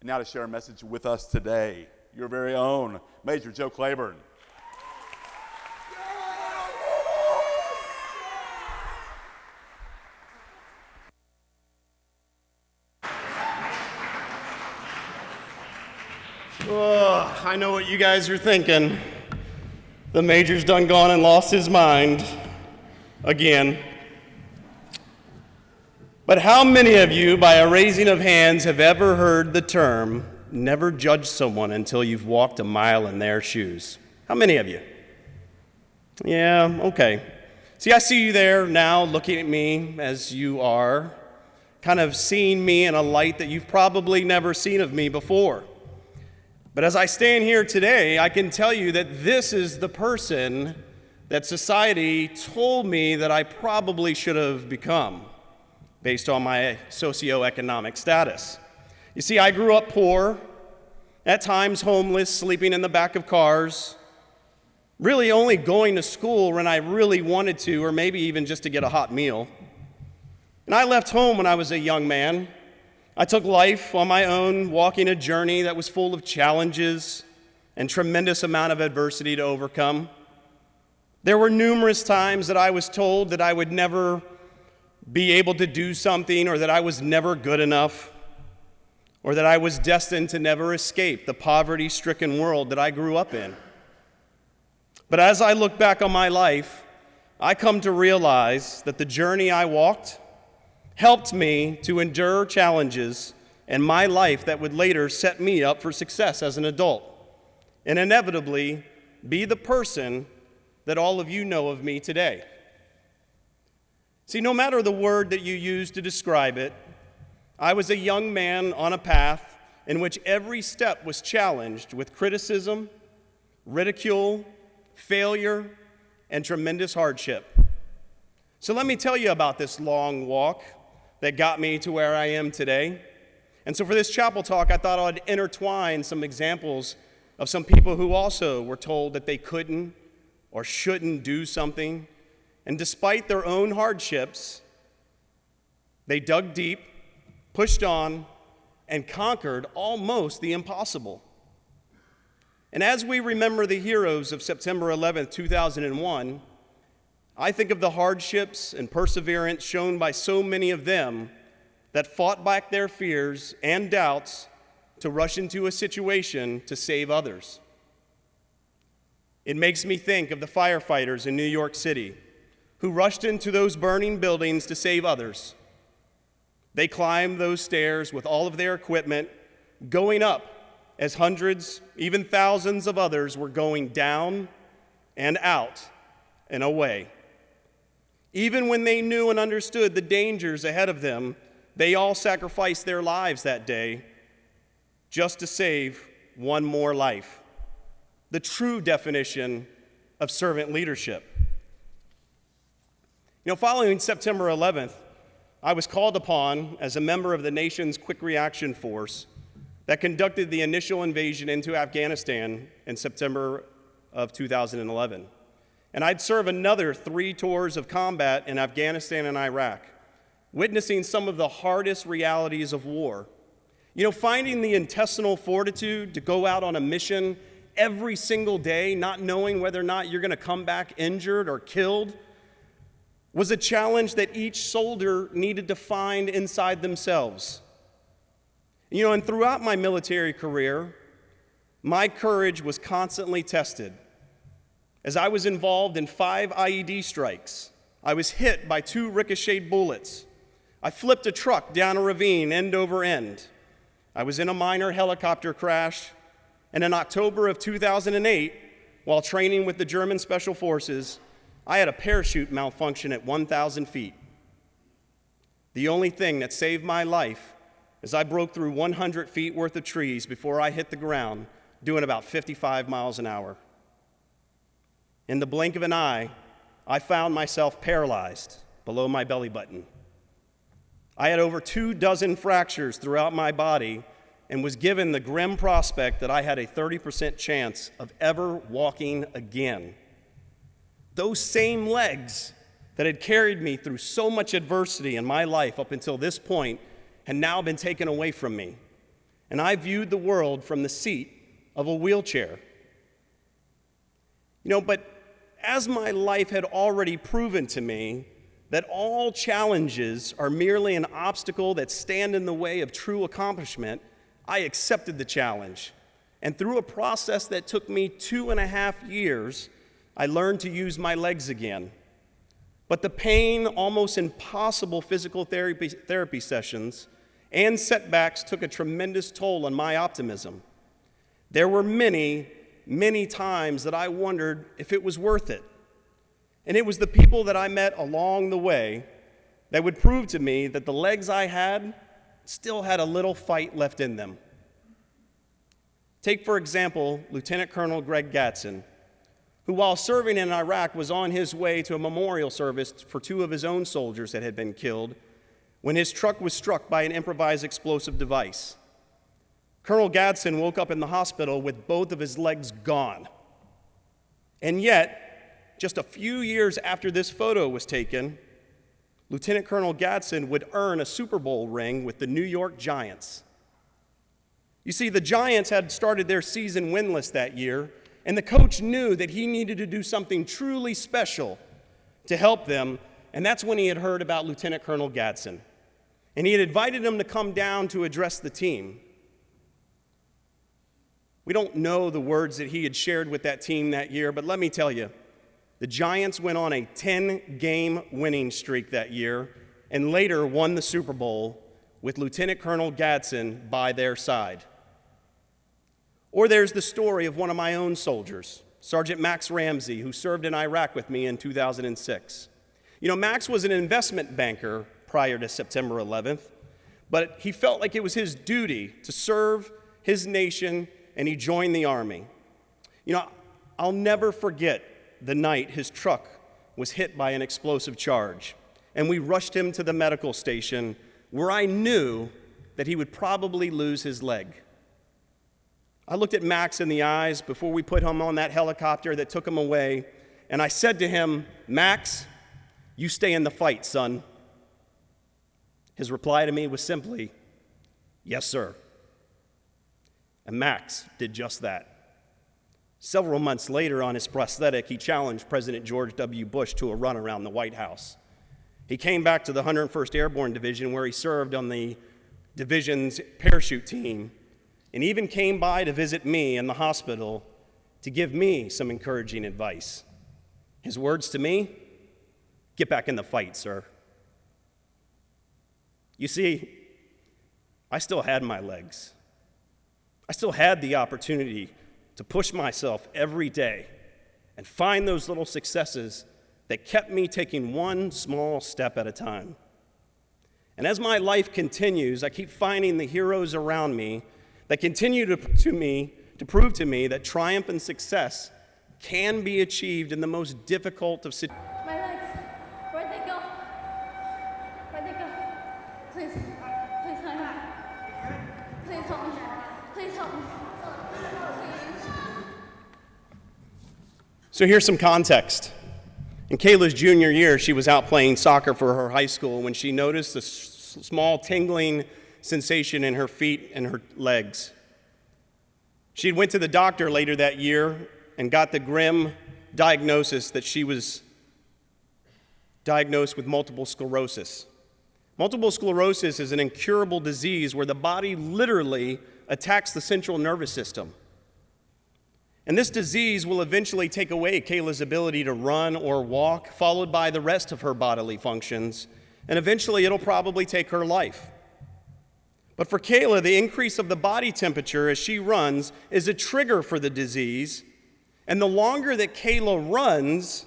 And now to share a message with us today, your very own Major Joe Claburn. Oh, I know what you guys are thinking. The Major's done gone and lost his mind again. But how many of you, by a raising of hands, have ever heard the term, never judge someone until you've walked a mile in their shoes? How many of you? Yeah, okay. See, I see you there now looking at me as you are, kind of seeing me in a light that you've probably never seen of me before. But as I stand here today, I can tell you that this is the person that society told me that I probably should have become based on my socioeconomic status. You see, I grew up poor, at times homeless, sleeping in the back of cars, really only going to school when I really wanted to, or maybe even just to get a hot meal. And I left home when I was a young man. I took life on my own, walking a journey that was full of challenges and tremendous amount of adversity to overcome. There were numerous times that I was told that I would never be able to do something, or that I was never good enough, or that I was destined to never escape the poverty-stricken world that I grew up in. But as I look back on my life, I come to realize that the journey I walked helped me to endure challenges in my life that would later set me up for success as an adult, and inevitably be the person that all of you know of me today. See, no matter the word that you use to describe it, I was a young man on a path in which every step was challenged with criticism, ridicule, failure, and tremendous hardship. So let me tell you about this long walk that got me to where I am today. And so for this chapel talk, I thought I'd intertwine some examples of some people who also were told that they couldn't or shouldn't do something. And despite their own hardships, they dug deep, pushed on, and conquered almost the impossible. And as we remember the heroes of September 11th, 2001, I think of the hardships and perseverance shown by so many of them that fought back their fears and doubts to rush into a situation to save others. It makes me think of the firefighters in New York City who rushed into those burning buildings to save others. They climbed those stairs with all of their equipment, going up as hundreds, even thousands of others were going down and out and away. Even when they knew and understood the dangers ahead of them, they all sacrificed their lives that day just to save one more life. The true definition of servant leadership. Following September 11th, I was called upon as a member of the nation's Quick Reaction Force that conducted the initial invasion into Afghanistan in September of 2011. And I'd serve another 3 tours of combat in Afghanistan and Iraq, witnessing some of the hardest realities of war. Finding the intestinal fortitude to go out on a mission every single day, not knowing whether or not you're going to come back injured or killed, was a challenge that each soldier needed to find inside themselves. And throughout my military career, my courage was constantly tested. As I was involved in 5 IED strikes, I was hit by 2 ricocheted bullets. I flipped a truck down a ravine end over end. I was in a minor helicopter crash, and in October of 2008, while training with the German Special Forces, I had a parachute malfunction at 1,000 feet. The only thing that saved my life is I broke through 100 feet worth of trees before I hit the ground, doing about 55 miles an hour. In the blink of an eye, I found myself paralyzed below my belly button. I had over 24 fractures throughout my body and was given the grim prospect that I had a 30% chance of ever walking again. Those same legs that had carried me through so much adversity in my life up until this point had now been taken away from me. and I viewed the world from the seat of a wheelchair. But as my life had already proven to me that all challenges are merely an obstacle that stand in the way of true accomplishment, I accepted the challenge. And through a process that took me 2.5 years, I learned to use my legs again. But the pain, almost impossible physical therapy sessions and setbacks took a tremendous toll on my optimism. There were many, many times that I wondered if it was worth it. And it was the people that I met along the way that would prove to me that the legs I had still had a little fight left in them. Take, for example, Lieutenant Colonel Greg Gatson, who while serving in Iraq was on his way to a memorial service for 2 of his own soldiers that had been killed when his truck was struck by an improvised explosive device. Colonel Gatson woke up in the hospital with both of his legs gone. And yet, just a few years after this photo was taken, Lieutenant Colonel Gatson would earn a Super Bowl ring with the New York Giants. You see, the Giants had started their season winless that year, and the coach knew that he needed to do something truly special to help them, and that's when he had heard about Lieutenant Colonel Gatson. And he had invited him to come down to address the team. We don't know the words that he had shared with that team that year, but let me tell you, the Giants went on a 10-game winning streak that year and later won the Super Bowl with Lieutenant Colonel Gatson by their side. Or there's the story of one of my own soldiers, Sergeant Max Ramsey, who served in Iraq with me in 2006. Max was an investment banker prior to September 11th, but he felt like it was his duty to serve his nation, and he joined the Army. I'll never forget the night his truck was hit by an explosive charge, and we rushed him to the medical station where I knew that he would probably lose his leg. I looked at Max in the eyes before we put him on that helicopter that took him away, and I said to him, "Max, you stay in the fight, son." His reply to me was simply, "Yes, sir." And Max did just that. Several months later, on his prosthetic, he challenged President George W. Bush to a run around the White House. He came back to the 101st Airborne Division, where he served on the division's parachute team, and even came by to visit me in the hospital to give me some encouraging advice. His words to me, "Get back in the fight, sir." You see, I still had my legs. I still had the opportunity to push myself every day and find those little successes that kept me taking one small step at a time. And as my life continues, I keep finding the heroes around me that continue to prove to me that triumph and success can be achieved in the most difficult of situations. My legs, where'd they go? Where'd they go? Please, please, honey. Please help me. Please help me. Please. So here's some context. In Kayla's junior year, she was out playing soccer for her high school when she noticed a small tingling sensation in her feet and her legs. She went to the doctor later that year and got the grim diagnosis that she was diagnosed with multiple sclerosis. Multiple sclerosis is an incurable disease where the body literally attacks the central nervous system. And this disease will eventually take away Kayla's ability to run or walk, followed by the rest of her bodily functions, and eventually it'll probably take her life. But for Kayla, the increase of the body temperature as she runs is a trigger for the disease, and the longer that Kayla runs,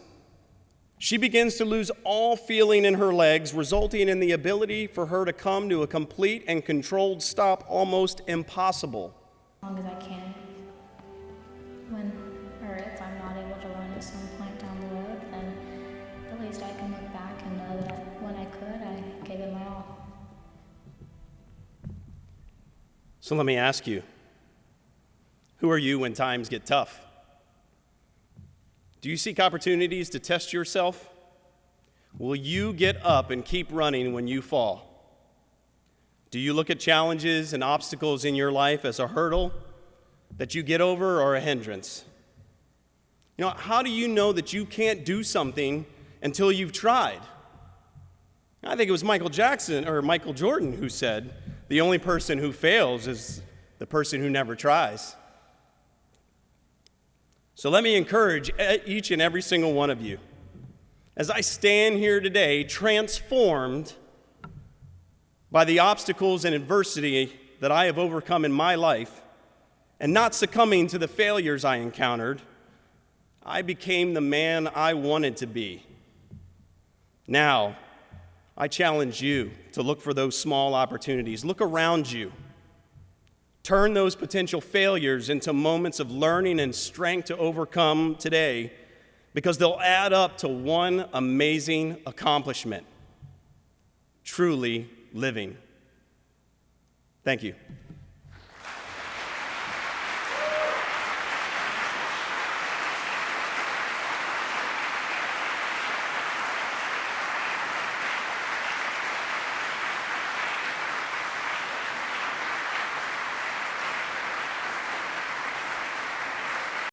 she begins to lose all feeling in her legs, resulting in the ability for her to come to a complete and controlled stop almost impossible. As long as I can. If I'm not able to run at some point down the road, then at least I can look back and know that when I could, I gave it my all. So let me ask you, who are you when times get tough? Do you seek opportunities to test yourself? Will you get up and keep running when you fall? Do you look at challenges and obstacles in your life as a hurdle that you get over or a hindrance? You know, how do you know that you can't do something until you've tried? I think it was Michael Jordan who said, the only person who fails is the person who never tries. So let me encourage each and every single one of you, as I stand here today, transformed by the obstacles and adversity that I have overcome in my life, and not succumbing to the failures I encountered, I became the man I wanted to be. Now, I challenge you to look for those small opportunities. Look around you. Turn those potential failures into moments of learning and strength to overcome today, because they'll add up to one amazing accomplishment: truly living. Thank you.